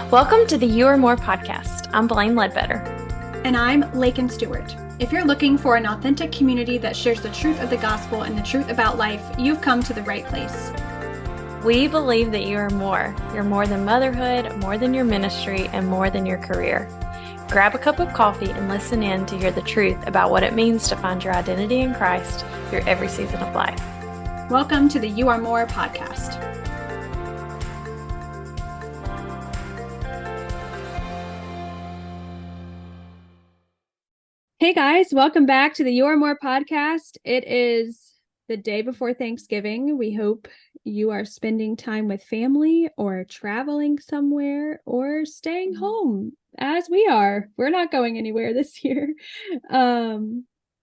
Welcome to the You Are More podcast. I'm Blaine Ledbetter. And I'm Laken Stewart. If you're looking for an authentic community that shares the truth of the gospel and the truth about life, you've come to the right place. We believe that you are more. You're more than motherhood, more than your ministry, and more than your career. Grab a cup of coffee and listen in to hear the truth about what it means to find your identity in Christ through every season of life. Welcome to the You Are More podcast. Hey guys, welcome back to the You Are More podcast. It is the day before Thanksgiving. We hope you are spending time with family or traveling somewhere or staying home as we are. We're not going anywhere this year.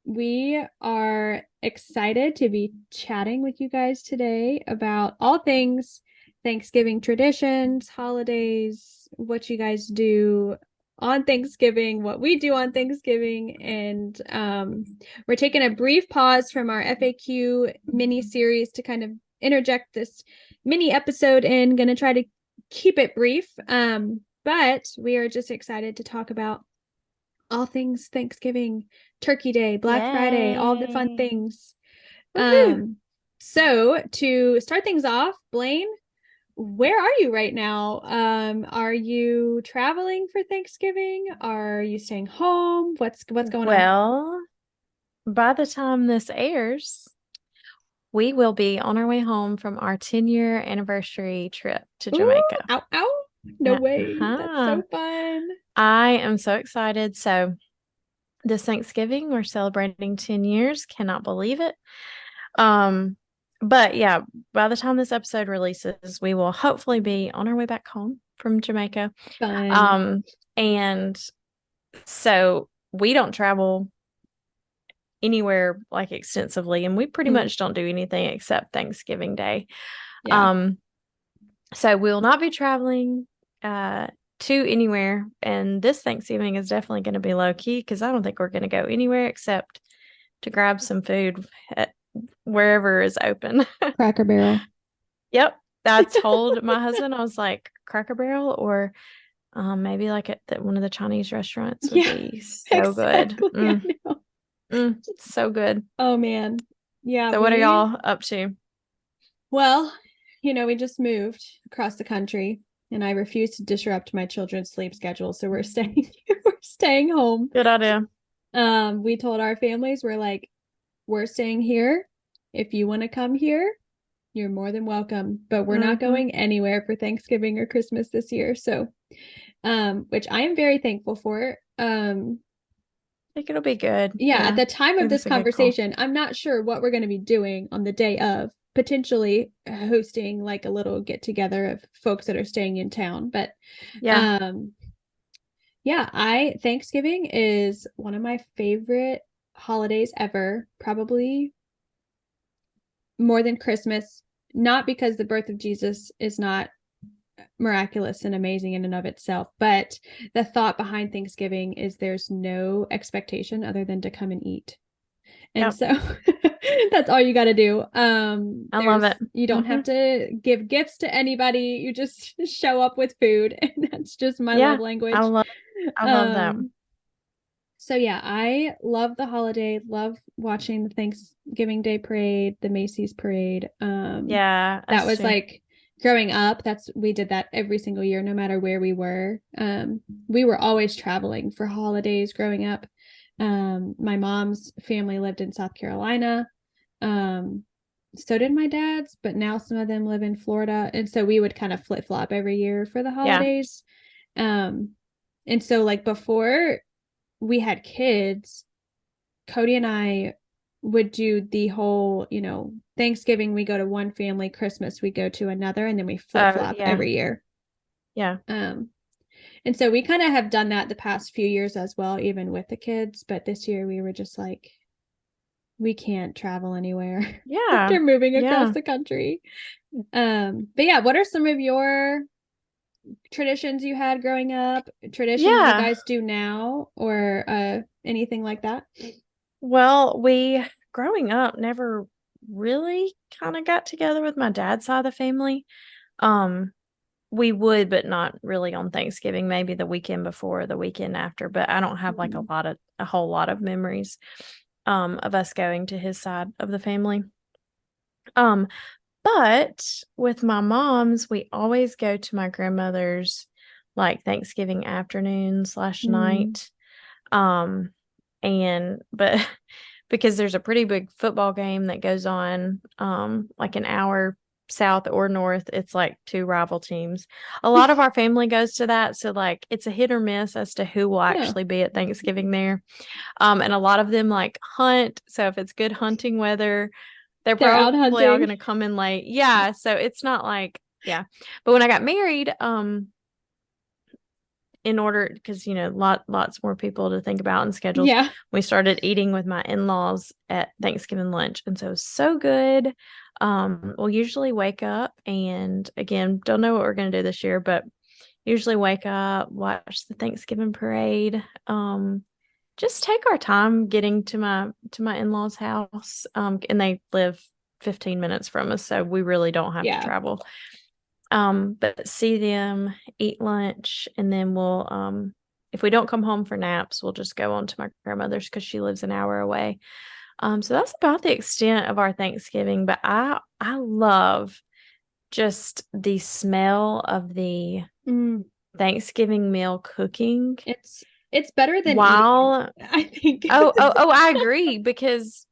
We are excited to be chatting with you guys today about all things Thanksgiving traditions, holidays, what you guys do on Thanksgiving, what we do on Thanksgiving, and we're taking a brief pause from our FAQ mini series to kind of interject this mini episode in. Going to try to keep it brief, but we are just excited to talk about all things Thanksgiving, Turkey Day, Black Friday, all the fun things. So to start things off, Blaine, where are you right now? Are you traveling for Thanksgiving? Are you staying home? What's going on? Well, by the time this airs, we will be on our way home from our 10-year anniversary trip to Jamaica. Ooh, ow. No way. That's so fun. I am so excited. So this Thanksgiving, we're celebrating 10 years. Cannot believe it. But yeah, by the time this episode releases, we will hopefully be on our way back home from Jamaica. Fun. And so we don't travel anywhere like extensively, and we pretty much don't do anything except Thanksgiving Day. Yeah. So we'll not be traveling to anywhere, and this Thanksgiving is definitely going to be low key because I don't think we're going to go anywhere except to grab some food at wherever is open. Cracker Barrel. Yep. I told my husband, I was like, Cracker Barrel or maybe like at one of the Chinese restaurants would be so exactly. good. So good. Oh man. Yeah. So what are y'all up to? Well, we just moved across the country and I refuse to disrupt my children's sleep schedule. So we're staying home. Good idea. We told our families, we're staying here. If you want to come here, you're more than welcome, but we're not going anywhere for Thanksgiving or Christmas this year. So, which I am very thankful for. I think it'll be good. Yeah. At the time of this conversation, I'm not sure what we're going to be doing on the day of, potentially hosting like a little get together of folks that are staying in town. But Thanksgiving is one of my favorite holidays ever, probably more than Christmas, not because the birth of Jesus is not miraculous and amazing in and of itself, but the thought behind Thanksgiving is there's no expectation other than to come and eat. And so that's all you got to do. I love it. You don't have to give gifts to anybody. You just show up with food, and that's just my love language. I love that. So yeah, I love the holiday, love watching the Thanksgiving Day parade, the Macy's parade. That was like growing up, we did that every single year, no matter where we were. We were always traveling for holidays growing up. My mom's family lived in South Carolina. So did my dad's, but now some of them live in Florida. And so we would kind of flip-flop every year for the holidays. And so like before we had kids, Cody and I would do the whole, Thanksgiving, we go to one family, Christmas, we go to another, and then we flip-flop every year. Yeah. And so we kind of have done that the past few years as well, even with the kids. But this year we were just like, we can't travel anywhere. Yeah. After moving across the country. But yeah, what are some of your traditions you had growing up, traditions you guys do now, or anything like that? Well, we growing up never really kind of got together with my dad's side of the family. we would, but not really on Thanksgiving, maybe the weekend before or the weekend after. But I don't have like a whole lot of memories of us going to his side of the family. But with my mom's, we always go to my grandmother's like Thanksgiving afternoon / night. But because there's a pretty big football game that goes on like an hour south or north, it's like two rival teams. A lot of our family goes to that, so like it's a hit or miss as to who will actually be at Thanksgiving there. And a lot of them like hunt, so if it's good hunting weather, they're probably all going to come in late. Yeah, so it's not like, yeah. But when I got married, in order, because lots more people to think about and schedules, we started eating with my in-laws at Thanksgiving lunch, and so it was so good. We'll usually wake up, and again, don't know what we're going to do this year, but usually wake up, watch the Thanksgiving parade, just take our time getting to my in-laws' house, and they live 15 minutes from us, so we really don't have to travel. But see them, eat lunch, and then we'll, if we don't come home for naps, we'll just go on to my grandmother's because she lives an hour away. So that's about the extent of our Thanksgiving. But I love just the smell of the Thanksgiving meal cooking. It's better than eating, I think. I agree, because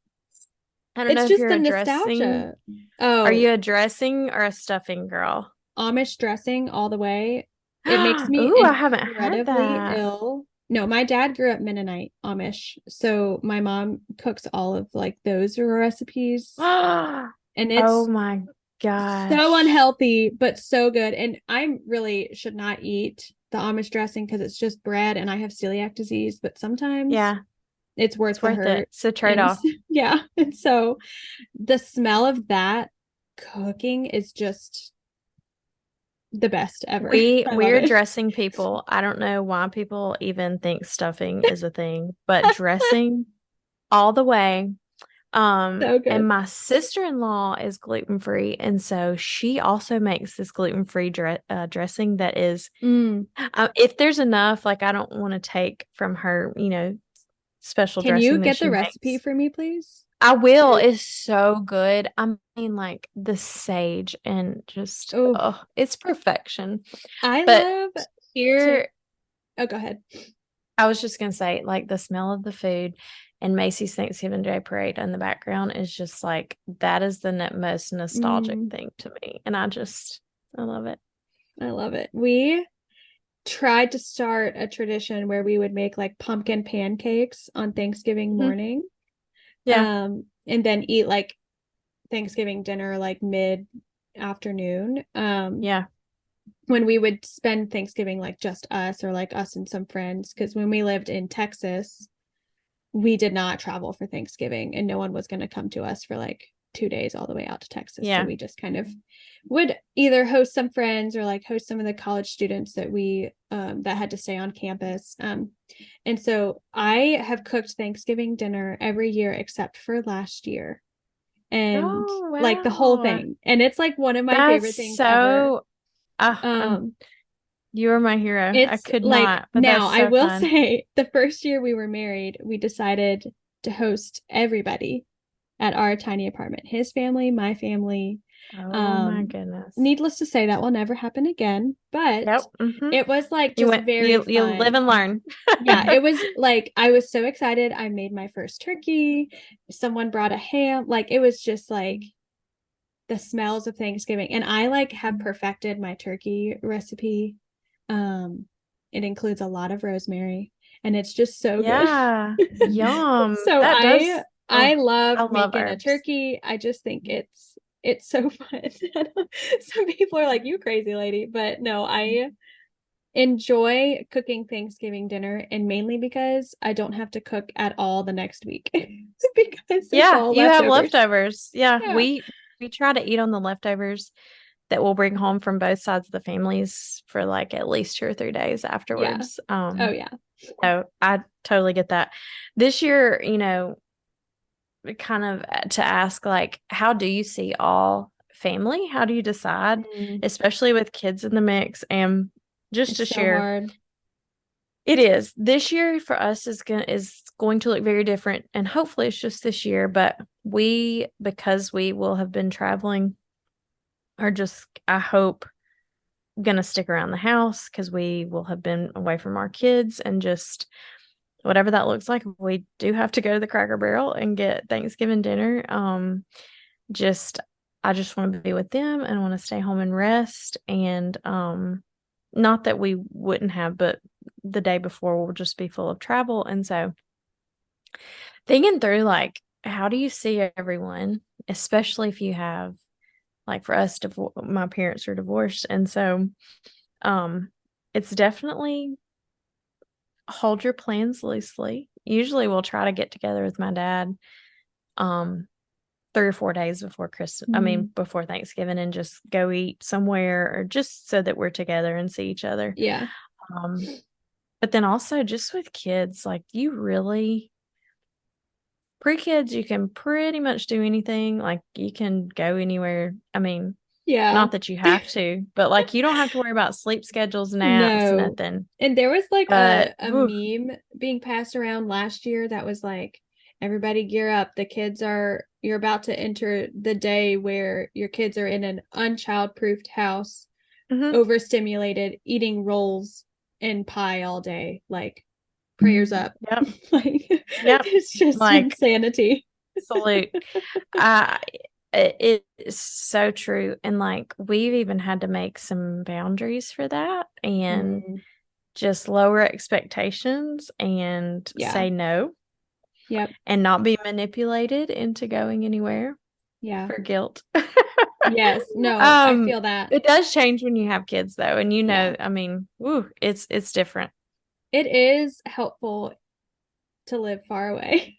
I don't know if you're a nostalgia. Are you a dressing or a stuffing girl? Amish dressing all the way. It makes me I haven't had that. ill. No, my dad grew up Mennonite Amish, so my mom cooks all of like those recipes, and it's oh my gosh, so unhealthy but so good. And I really should not eat the Amish dressing because it's just bread, and I have celiac disease. But sometimes, it's worth the hurt. It's a trade-off. Yeah, and so the smell of that cooking is just the best ever. We're dressing people. I don't know why people even think stuffing is a thing, but dressing all the way. So good. And my sister-in-law is gluten-free, and so she also makes this gluten-free dressing that is, if there's enough, like I don't want to take from her, special dressing. Can you get the recipe for me, please? I will. It's so good. I mean, like the sage and just, it's perfection. I love here. Oh, go ahead. I was just going to say, like, the smell of the food and Macy's Thanksgiving Day Parade in the background is just like, that is the most nostalgic thing to me. And I love it. I love it. We tried to start a tradition where we would make like pumpkin pancakes on Thanksgiving morning. Yeah. And then eat like Thanksgiving dinner like mid-afternoon. When we would spend Thanksgiving like just us, or like us and some friends, because when we lived in Texas, we did not travel for Thanksgiving, and no one was going to come to us for like 2 days all the way out to Texas. So we just kind of would either host some friends or like host some of the college students that we that had to stay on campus. And so I have cooked Thanksgiving dinner every year except for last year, and like the whole thing. And it's like one of my favorite things ever. You are my hero. I could like, not. But now, so I will fun. say, the first year we were married, we decided to host everybody at our tiny apartment. His family, my family. Oh my goodness. Needless to say, that will never happen again. But it was like just very fun. You live and learn. Yeah, it was like, I was so excited. I made my first turkey. Someone brought a ham. Like, it was just like the smells of Thanksgiving. And I like have perfected my turkey recipe. It includes a lot of rosemary, and it's just so good. Yeah. Yum. So I love making a turkey. I just think it's so fun. Some people are like, you crazy lady, but no, I enjoy cooking Thanksgiving dinner, and mainly because I don't have to cook at all the next week. Because you have leftovers. Yeah. We try to eat on the leftovers that we'll bring home from both sides of the families for like at least 2 or 3 days afterwards. So I totally get that. This year, kind of to ask, like, how do you see all family. How do you decide, especially with kids in the mix? And just it's to so share, hard. it is. This year for us is going to look very different, and hopefully it's just this year, but because we will have been traveling, are just, I hope, going to stick around the house because we will have been away from our kids, and just whatever that looks like, we do have to go to the Cracker Barrel and get Thanksgiving dinner. Just I just want to be with them and want to stay home and rest. And not that we wouldn't have, but the day before will just be full of travel. And so thinking through, like, how do you see everyone, especially if you have, like, for us, my parents are divorced. And so it's definitely hold your plans loosely. Usually we'll try to get together with my dad 3 or 4 days before Christmas. I mean, before Thanksgiving, and just go eat somewhere, or just so that we're together and see each other. Yeah. But then also just with kids, like, you really, pre-kids, you can pretty much do anything. Like, you can go anywhere. I mean, not that you have to, but like, you don't have to worry about sleep schedules, naps, nothing. And there was like a meme being passed around last year that was like, everybody gear up. You're about to enter the day where your kids are in an unchild-proofed house, overstimulated, eating rolls and pie all day. Like, prayers up. Yep. Like, it's just like insanity. Salute. It is so true. And like, we've even had to make some boundaries for that, and just lower expectations, and say no. Yep. And not be manipulated into going anywhere. Yeah. For guilt. Yes. No, I feel that. It does change when you have kids, though. And I mean, it's different. It is helpful to live far away.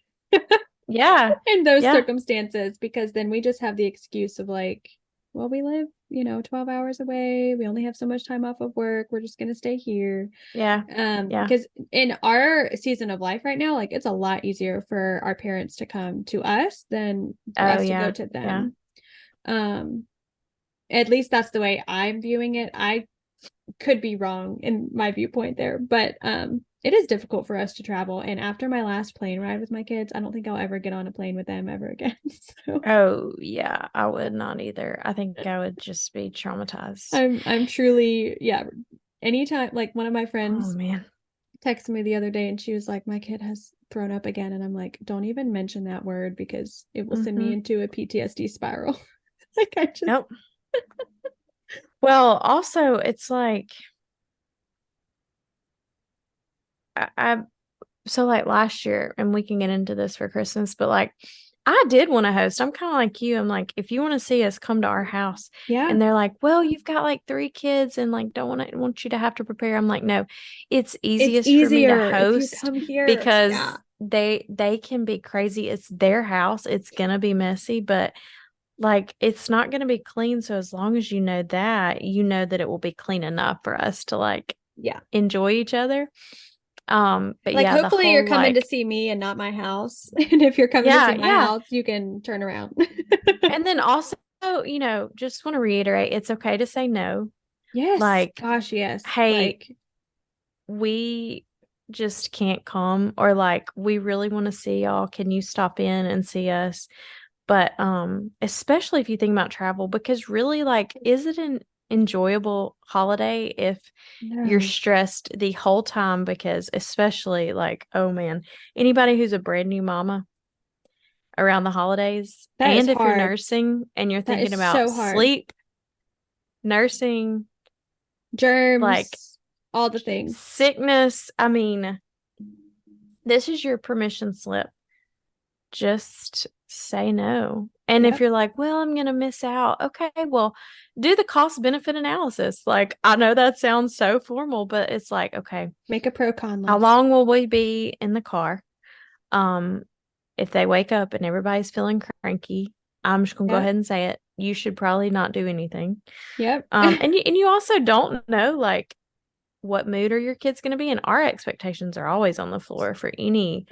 Yeah. In those circumstances, because then we just have the excuse of like, well, we live, 12 hours away. We only have so much time off of work. We're just going to stay here. Yeah. Because in our season of life right now, like, it's a lot easier for our parents to come to us than for us to go to them. At least that's the way I'm viewing it. I could be wrong in my viewpoint there, but it is difficult for us to travel. And after my last plane ride with my kids, I don't think I'll ever get on a plane with them ever again. So. Oh yeah, I would not either. I think I would just be traumatized. I'm truly, anytime, like, one of my friends texted me the other day and she was like, my kid has thrown up again, and I'm like, don't even mention that word because it will send me into a PTSD spiral. Like, I just Nope. Well, also, it's like, so like last year, and we can get into this for Christmas, but like, I did want to host. I'm kind of like you. I'm like, if you want to see us, come to our house. Yeah. And they're like, well, you've got like 3 kids and like don't want you to have to prepare. I'm like, no, it's easiest for me to host if you come here, because they can be crazy. It's their house. It's gonna be messy, but like, it's not gonna be clean. So as long as you know that it will be clean enough for us to like enjoy each other. But like, hopefully you're coming to see me and not my house. And if you're coming to see my house, you can turn around. And then also, just want to reiterate, it's okay to say no. Yes. Like, gosh, yes. Hey, we just can't come, or like, we really want to see y'all. Can you stop in and see us? But especially if you think about travel, because really, like, is it an enjoyable holiday if you're stressed the whole time? Because especially, like, oh man, anybody who's a brand new mama around the holidays, and if you're nursing and you're thinking about sleep, nursing, germs, like, all the things, sickness. I mean, this is your permission slip. Just say no. And if you're like, well, I'm going to miss out. Okay, well, do the cost benefit analysis. Like, I know that sounds so formal, but it's like, okay, make a pro con list. How long will we be in the car? If they wake up and everybody's feeling cranky, I'm just going to go ahead and say it. You should probably not do anything. Yep. And you also don't know, like, what mood are your kids going to be in. Our expectations are always on the floor for any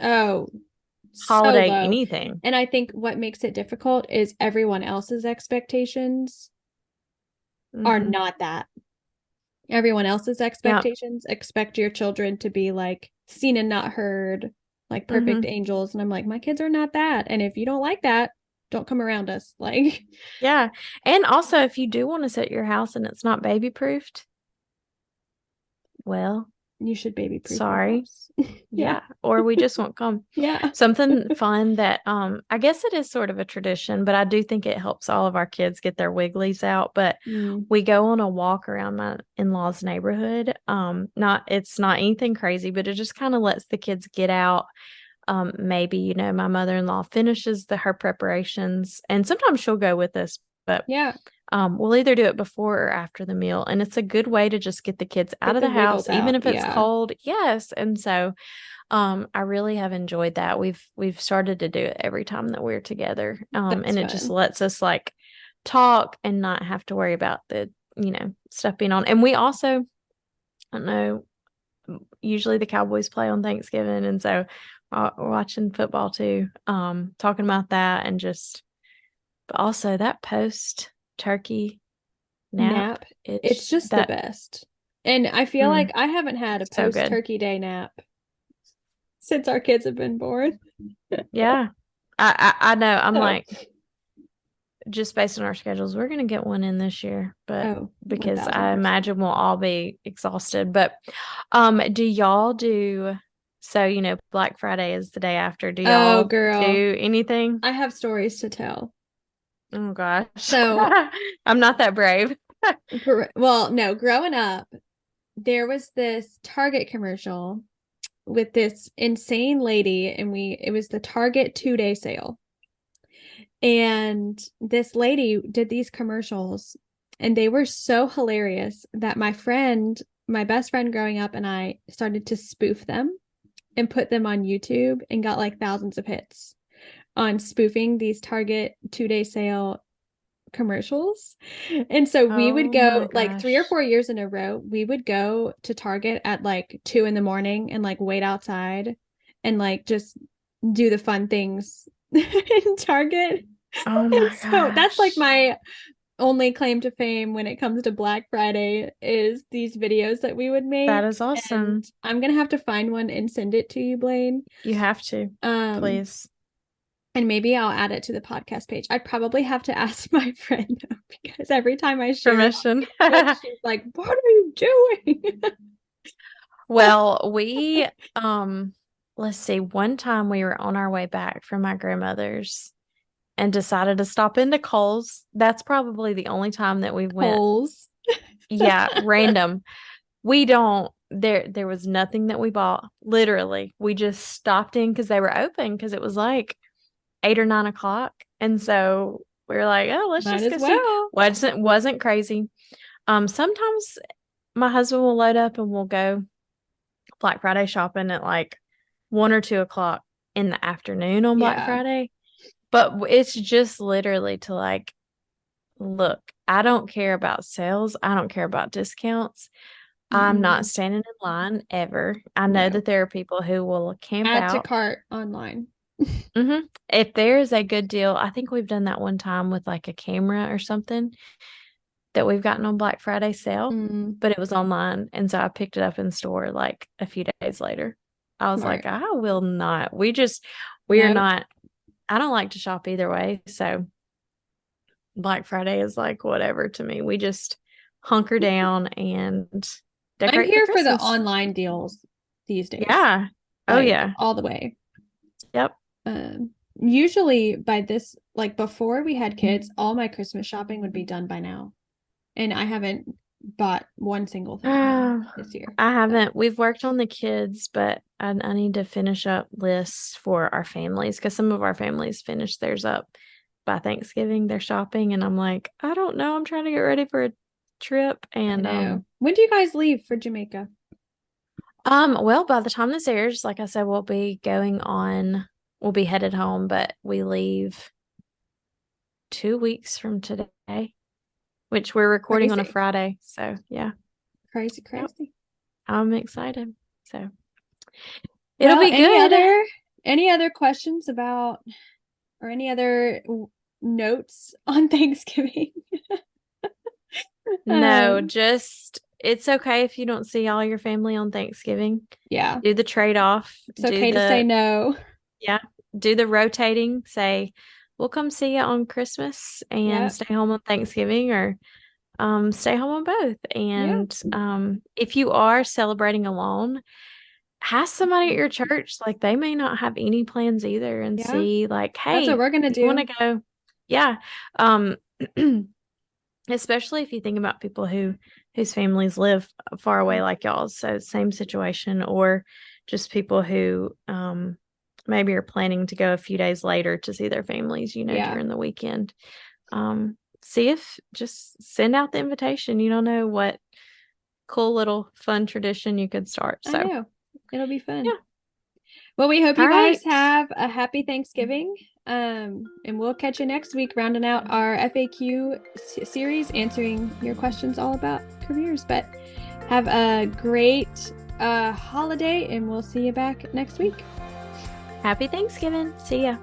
so holiday low. anything. And I think what makes it difficult is everyone else's expectations are not that. Everyone else's expectations expect your children to be like seen and not heard, like perfect angels. And I'm like, my kids are not that. And if you don't like that, don't come around us. Like, yeah. And also, if you do want to set your house and it's not baby proofed, well, you should baby proof. Sorry. Yeah. Or we just won't come. Yeah. Something fun that I guess it is sort of a tradition, but I do think it helps all of our kids get their wigglies out. But we go on a walk around my in-laws' neighborhood. It's not anything crazy, but it just kind of lets the kids get out. Maybe, my mother-in-law finishes her preparations, and sometimes she'll go with us, but yeah. We'll either do it before or after the meal. And it's a good way to just get the kids out of the house, even if it's cold. Yes. And so I really have enjoyed that. We've started to do it every time that we're together. And it just lets us like talk and not have to worry about the, stuff being on. And we also, I don't know, usually the Cowboys play on Thanksgiving. And so we're watching football too, talking about that and but also that post turkey nap. It's just the best. And I feel like I haven't had a post turkey day nap since our kids have been born. Yeah. I know. I'm like, just based on our schedules, we're gonna get one in this year, but because 1,000%. I imagine we'll all be exhausted. But do y'all do Black Friday is the day after. Do y'all do anything? I have stories to tell. Oh gosh. So I'm not that brave. Well, no, growing up, there was this Target commercial with this insane lady, and it was the Target 2-day sale. And this lady did these commercials, and they were so hilarious that my best friend growing up, and I started to spoof them and put them on YouTube and got like thousands of hits on spoofing these Target 2-day sale commercials. And so we would go like 3 or 4 years in a row. We would go to Target at like 2 a.m. and like wait outside and like just do the fun things in Target. Oh my gosh. So that's like my only claim to fame when it comes to Black Friday is these videos that we would make. That is awesome. And I'm gonna have to find one and send it to you, Blaine. You have to. Please. And maybe I'll add it to the podcast page. I'd probably have to ask my friend because every time I share permission, she's like, "What are you doing?" Well, we let's see. One time we were on our way back from my grandmother's and decided to stop into Kohl's. That's probably the only time that we went. Kohl's. Yeah, random. There was nothing that we bought. Literally, we just stopped in because they were open because it was like 8 or 9 o'clock. And so we were like, oh, let's just go see. Wasn't crazy. Sometimes my husband will load up and we'll go Black Friday shopping at like 1 or 2 o'clock in the afternoon on Black Friday. But it's just literally to like, look, I don't care about sales. I don't care about discounts. I'm not standing in line ever. I know that there are people who will camp out. Add to cart online. If there's a good deal, I think we've done that one time with like a camera or something that we've gotten on Black Friday sale, but it was online. And so I picked it up in store like a few days later. I was like, I will not. We are not. I don't like to shop either way. So Black Friday is like whatever to me. We just hunker down and decorate. I'm here for the online deals these days. Yeah. Oh yeah. All the way. Yep. Usually by this, like before we had kids, all my Christmas shopping would be done by now. And I haven't bought one single thing this year. I haven't. We've worked on the kids, but I need to finish up lists for our families because some of our families finish theirs up by Thanksgiving. They're shopping, and I'm like, I don't know. I'm trying to get ready for a trip. And when do you guys leave for Jamaica? Well, by the time this airs, like I said, we'll be headed home, but we leave 2 weeks from today, which we're recording on a Friday. So yeah. Crazy. Yep. I'm excited. So it'll be good. Any other Any other questions about, or any other notes on Thanksgiving? No, just it's okay if you don't see all your family on Thanksgiving. Yeah. Do the trade-off. It's okay to say no. Yeah. Do the rotating. Say, we'll come see you on Christmas and stay home on Thanksgiving, or stay home on both. And if you are celebrating alone, ask somebody at your church. Like, they may not have any plans either, and see, like, hey, that's what we're gonna do. You want to go? Yeah. Especially if you think about people whose families live far away like y'all's. So same situation, or just people who maybe are planning to go a few days later to see their families, during the weekend. See if just send out the invitation. You don't know what cool little fun tradition you could start. So I know. It'll be fun. Yeah. Well, we hope you guys have a happy Thanksgiving. And we'll catch you next week, rounding out our FAQ series, answering your questions all about careers. But have a great holiday, and we'll see you back next week. Happy Thanksgiving. See ya.